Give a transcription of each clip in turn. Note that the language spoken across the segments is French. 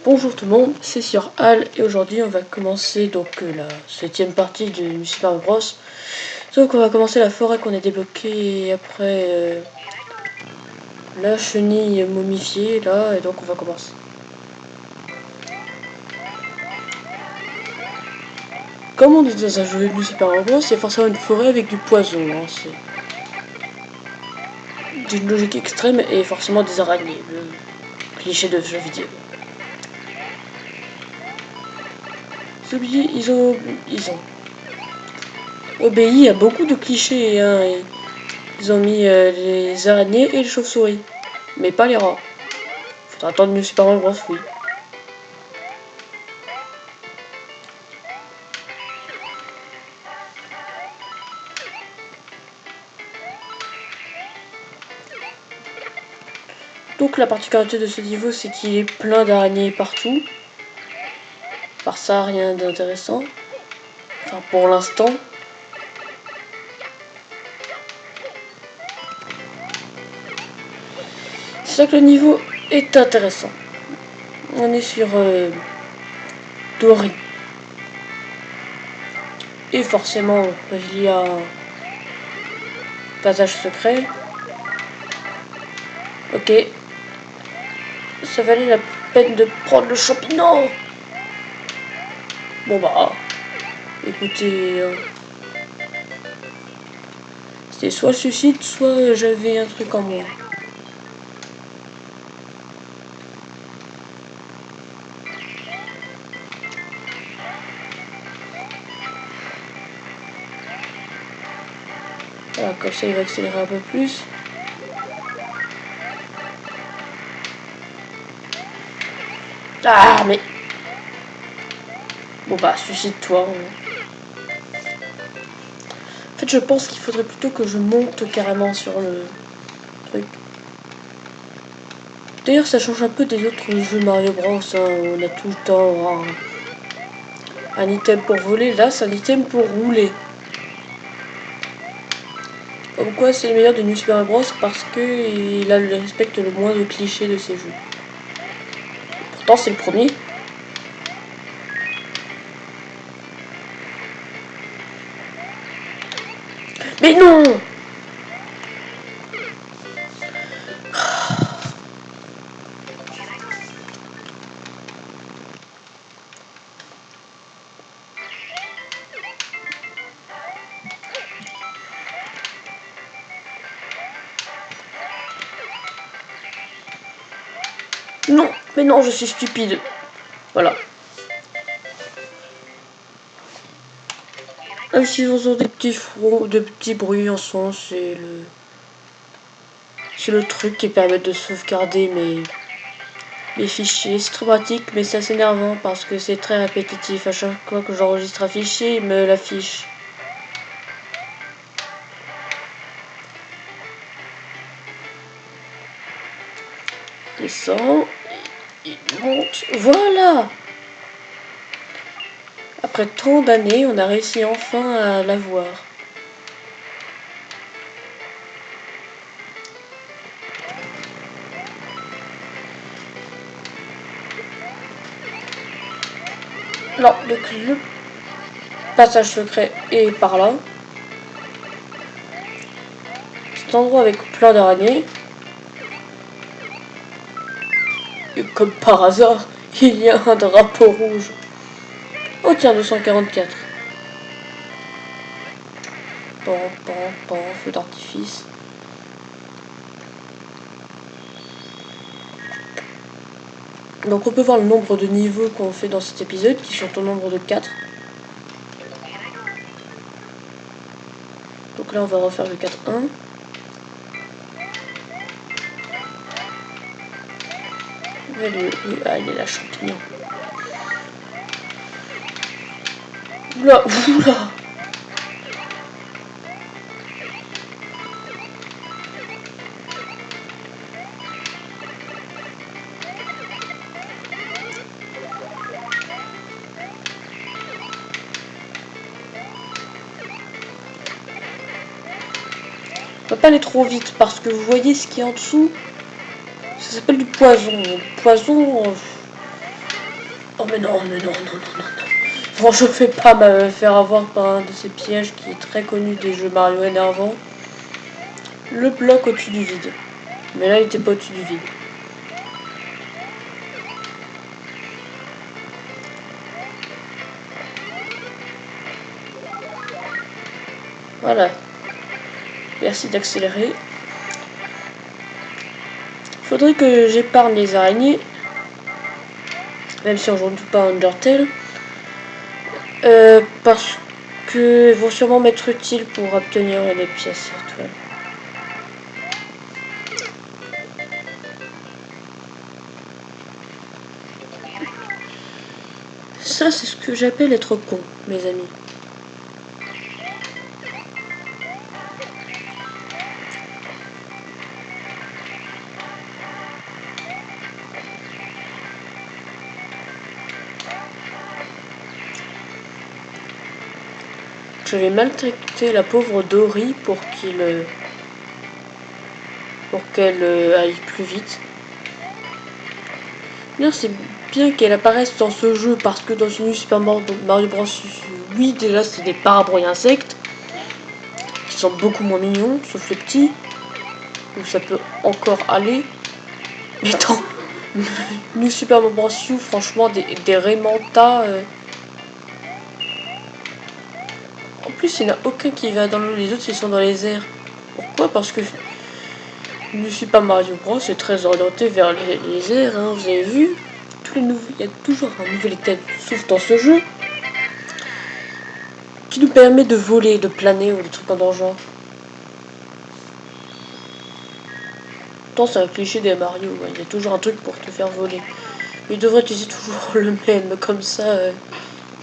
Bonjour tout le monde, c'est Sir Al et aujourd'hui on va commencer donc la 7ème partie de Super Mario Bros. Donc on va commencer la forêt qu'on a débloquée et après la chenille momifiée là, et donc on va commencer. Comme on est dans un jeu de Super Mario Bros, c'est forcément une forêt avec du poison, hein. C'est d'une logique extrême et forcément des araignées, le cliché de jeu vidéo. Ils ont obéi à beaucoup de clichés, hein, et ils ont mis les araignées et les chauves-souris, mais pas les rats. Faudra attendre New Super Mario Bros, oui. Donc la particularité de ce niveau, c'est qu'il est plein d'araignées partout. Par ça, rien d'intéressant. Enfin, pour l'instant. C'est ça que le niveau est intéressant. On est sur Dory. Et forcément, il y a un passage secret. Ok. Ça valait la peine de prendre le champignon. Bon bah, écoutez, c'était soit le suicide, soit j'avais un truc en moi. Voilà, comme ça il va accélérer un peu plus. Ah mais... Bon bah, suicide-toi. En fait, je pense qu'il faudrait plutôt que je monte carrément sur le truc. D'ailleurs, ça change un peu des autres jeux Mario Bros. Hein. On a tout le temps un item pour voler. Là, c'est un item pour rouler. Comme quoi, c'est le meilleur de New Super Mario Bros. Parce qu'il respecte le moins de clichés de ces jeux. Pourtant, c'est le premier. Mais non! Non, mais non, je suis stupide. Voilà. Même si vous entendez des petits bruits en son, c'est le truc qui permet de sauvegarder mes fichiers. C'est trop pratique, mais c'est assez énervant parce que c'est très répétitif. À chaque fois que j'enregistre un fichier, il me l'affiche. Descend, il monte, voilà. Après tant d'années, on a réussi enfin à l'avoir. Non, le passage secret est par là. Cet endroit avec plein d'araignées. Et comme par hasard, il y a un drapeau rouge. Oh tiens, 244. Pan, feu d'artifice. Donc on peut voir le nombre de niveaux qu'on fait dans cet épisode, qui sont au nombre de 4. Donc là on va refaire le 4-1. Il est là, champignon. Oula, oula. On va pas aller trop vite parce que vous voyez ce qui est en dessous. Ça s'appelle du poison. Le poison, Oh mais non, mais non, non, non, non, non. Bon, je fais pas me faire avoir par un de ces pièges qui est très connu des jeux Mario énervants. Le bloc au-dessus du vide. Mais là, il était pas au-dessus du vide. Voilà. Merci d'accélérer. Faudrait que j'épargne les araignées. Même si on joue pas à Undertale. Parce que vont sûrement m'être utiles pour obtenir les pièces virtuelles. Ça, c'est ce que j'appelle être con, mes amis. Je vais maltraiter la pauvre Dory pour qu'elle aille plus vite. Bien, c'est bien qu'elle apparaisse dans ce jeu parce que dans une Super Mario Bros. Oui, déjà c'est des parabres et insectes qui sont beaucoup moins mignons, sauf les petits, où ça peut encore aller. Mais dans New Super Mario Bros. U, franchement, des Raymantas. En plus, il n'y en a aucun qui va dans l'eau, les autres ils sont dans les airs. Pourquoi? Parce que New Super Mario Bros. Est très orienté vers les airs, hein, vous avez vu. Il y a toujours un nouvel état de souffle dans ce jeu qui nous permet de voler, de planer ou des trucs dans le genre. Pourtant, c'est un cliché des Mario, ouais. Il y a toujours un truc pour te faire voler. Mais il devrait utiliser toujours le même, comme ça.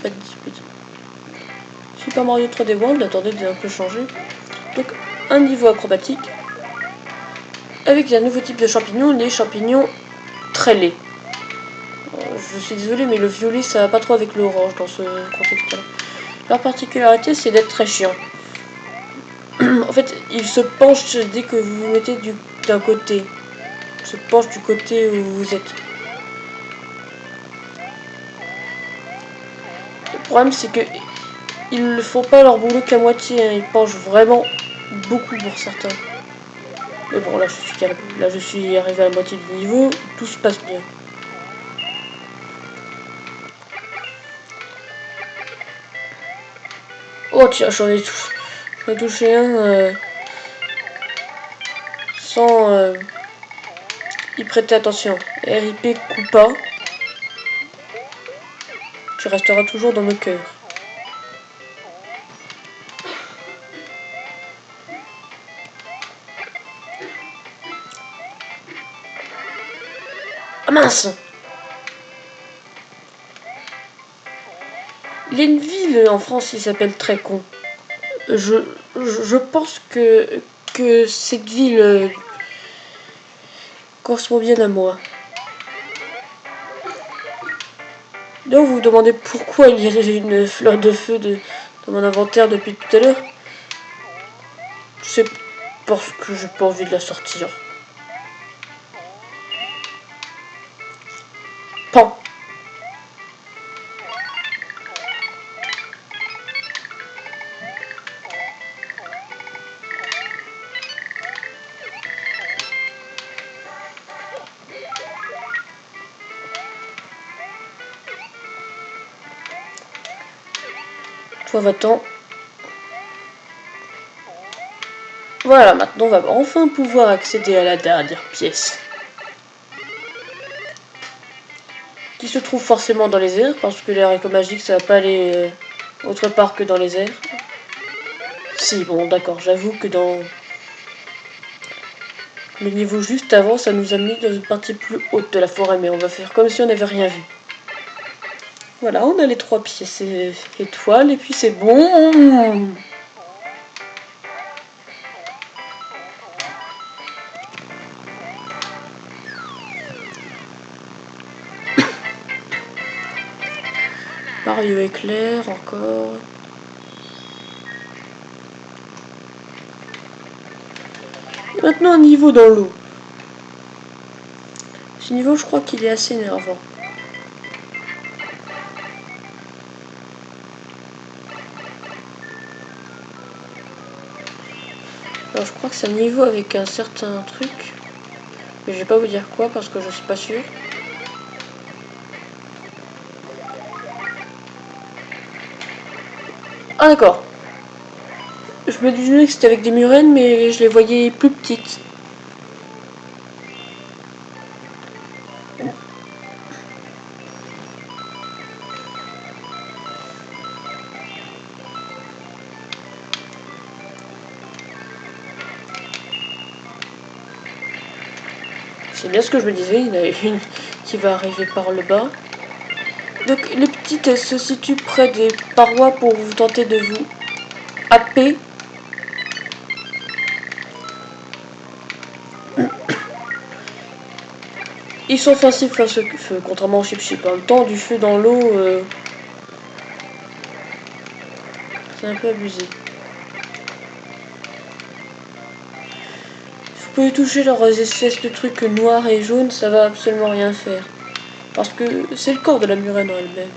Pas de dispute. Super Mario 3D World, attendez de un peu changer. Donc, un niveau acrobatique. Avec un nouveau type de champignons, les champignons très laids. Je suis désolée, mais le violet, ça va pas trop avec l'orange dans ce contexte-là. Leur particularité, c'est d'être très chiant. En fait, il se penche dès que vous vous mettez d'un côté. Il se penche du côté où vous êtes. Le problème, c'est que ils ne font pas leur boulot qu'à moitié. Hein. Ils penchent vraiment beaucoup pour certains. Mais bon, là, je suis calme. Là, je suis arrivé à la moitié du niveau. Tout se passe bien. Oh tiens, j'en ai touché un sans y prêter attention. RIP Koopa, tu resteras toujours dans nos cœurs. Ah mince! Il y a une ville en France qui s'appelle Trécon. Je pense que cette ville correspond bien à moi. Là, vous vous demandez pourquoi il y a une fleur de feu dans mon inventaire depuis tout à l'heure. C'est parce que j'ai pas envie de la sortir. Pan. Toi, va-t'en. Voilà, maintenant on va enfin pouvoir accéder à la dernière pièce. Qui se trouve forcément dans les airs, parce que l'air éco-magique ça va pas aller autre part que dans les airs. Si, bon d'accord, j'avoue que dans le niveau juste avant, ça nous a mis dans une partie plus haute de la forêt, mais on va faire comme si on n'avait rien vu. Voilà, on a les 3 pièces étoiles, et puis c'est bon. Mario éclair, encore. Et maintenant un niveau dans l'eau. Ce niveau, je crois qu'il est assez énervant. Alors je crois que c'est un niveau avec un certain truc. Mais je vais pas vous dire quoi parce que je suis pas sûr. Ah d'accord. Je me disais que c'était avec des murènes mais je les voyais plus petites. C'est bien ce que je me disais, il y en a une qui va arriver par le bas. Donc les petites, elles se situent près des parois pour vous tenter de vous happer. Ils sont offensifs face au feu, contrairement au chip-chip. En même temps, du feu dans l'eau, c'est un peu abusé. Vous pouvez toucher leurs espèces de trucs noirs et jaunes, ça va absolument rien faire. Parce que c'est le corps de la murène en elle-même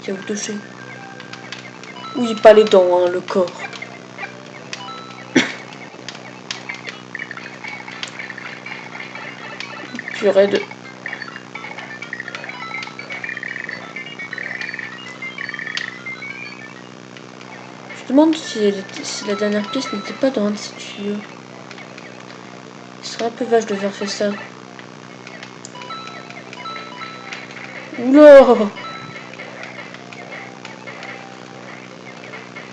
qui va vous toucher. Oui, pas les dents, hein, le corps. Purée de... Je me demande si la dernière pièce n'était pas dans un de ces tuyaux. Ce serait un peu vache de faire faire ça. Oula!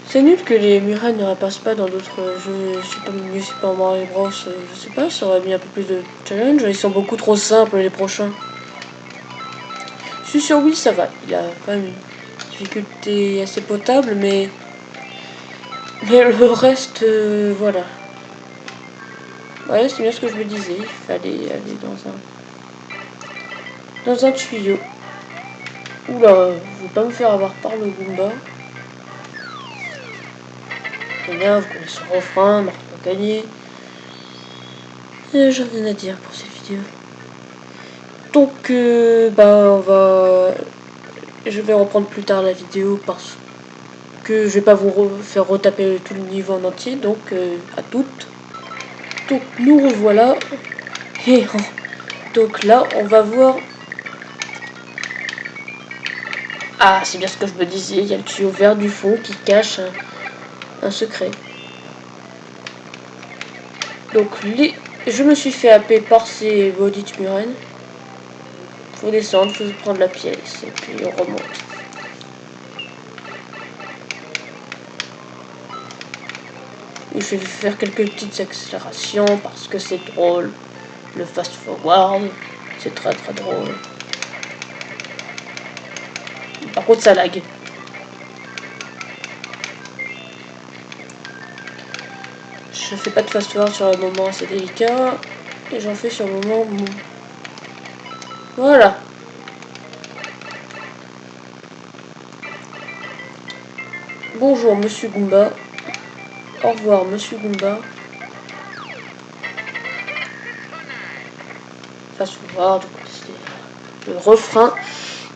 C'est nul que les murènes ne repassent pas dans d'autres jeux Super Mario Bros. Je sais pas, ça aurait mis un peu plus de challenge. Ils sont beaucoup trop simples les prochains. Je suis sûr, oui, ça va. Il a quand même une difficulté assez potable, mais le reste, voilà. Ouais, c'est bien ce que je me disais. Il fallait aller dans un tuyau. Oula, je vais pas me faire avoir par le Goomba. Très bien, vous connaissez le refrain, marque pas gagné. J'en ai rien à dire pour cette vidéo. Donc, je vais reprendre plus tard la vidéo parce que je vais pas vous faire retaper tout le niveau en entier. Donc, à toutes. Donc, nous revoilà. Et donc là, on va voir. Ah, c'est bien ce que je me disais. Il y a le tuyau vert du fond qui cache un secret. Donc, je me suis fait happer par ces maudites murènes. Faut descendre, faut prendre la pièce et puis on remonte. Et je vais faire quelques petites accélérations parce que c'est drôle. Le fast forward, c'est très très drôle. Par contre ça lag. Je fais pas de fast forward sur un moment assez délicat et j'en fais sur un moment mou. Voilà. Bonjour Monsieur Goomba. Au revoir Monsieur Goomba. Fast forward, c'est le refrain.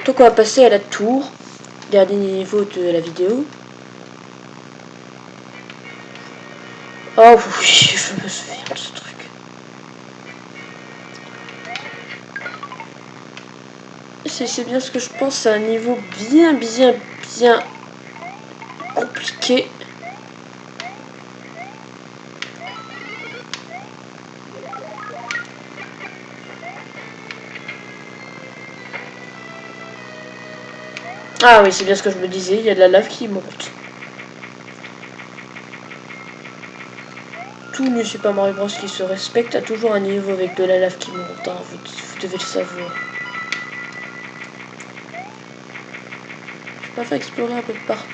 Donc on va passer à la tour. Dernier niveau de la vidéo. Oh oui, je me souviens de ce truc. C'est bien ce que je pense, c'est un niveau bien compliqué. Ah oui, c'est bien ce que je me disais, il y a de la lave qui monte. Tout New Super Mario Bros qui se respecte a toujours un niveau avec de la lave qui monte, hein, vous devez le savoir. Je peux pas explorer un peu partout.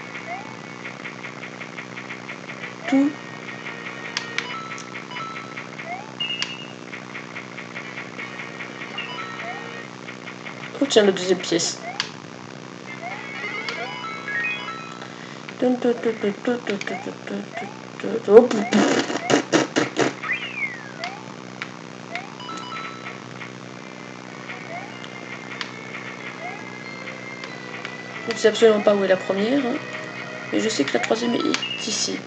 Oh tiens, la deuxième pièce. Je ne sais absolument pas où est la première, hein, mais je sais que la troisième est ici.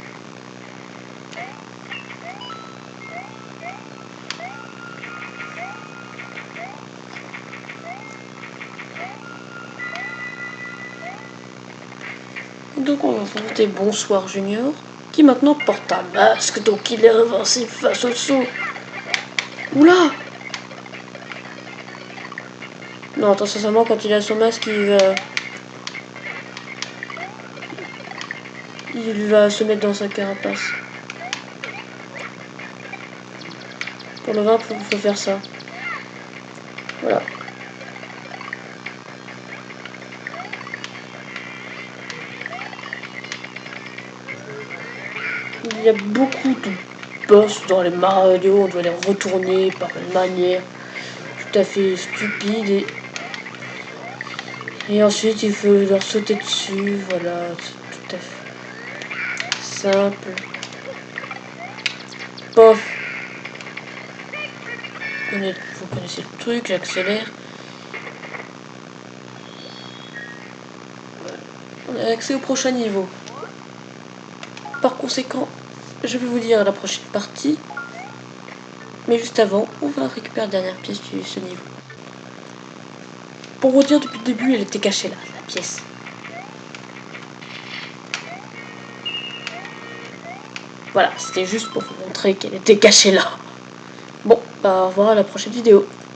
Donc on va affronter Bonsoir Junior, qui maintenant porte un masque, donc il est invincible face au saut. Oula! Non, attends, sincèrement, quand il a son masque, il va se mettre dans sa carapace. Pour le vaincre, il faut faire ça. Voilà. Il y a beaucoup de boss dans les Mario, on doit les retourner par une manière tout à fait stupide et ensuite il faut leur sauter dessus, voilà, c'est tout à fait simple. Pof. Vous connaissez le truc, j'accélère. On a accès au prochain niveau. Par conséquent, je vais vous dire à la prochaine partie. Mais juste avant, on va récupérer la dernière pièce de ce niveau. Pour vous dire, depuis le début, elle était cachée là, la pièce. Voilà, c'était juste pour vous montrer qu'elle était cachée là. Bon, bah au revoir à la prochaine vidéo.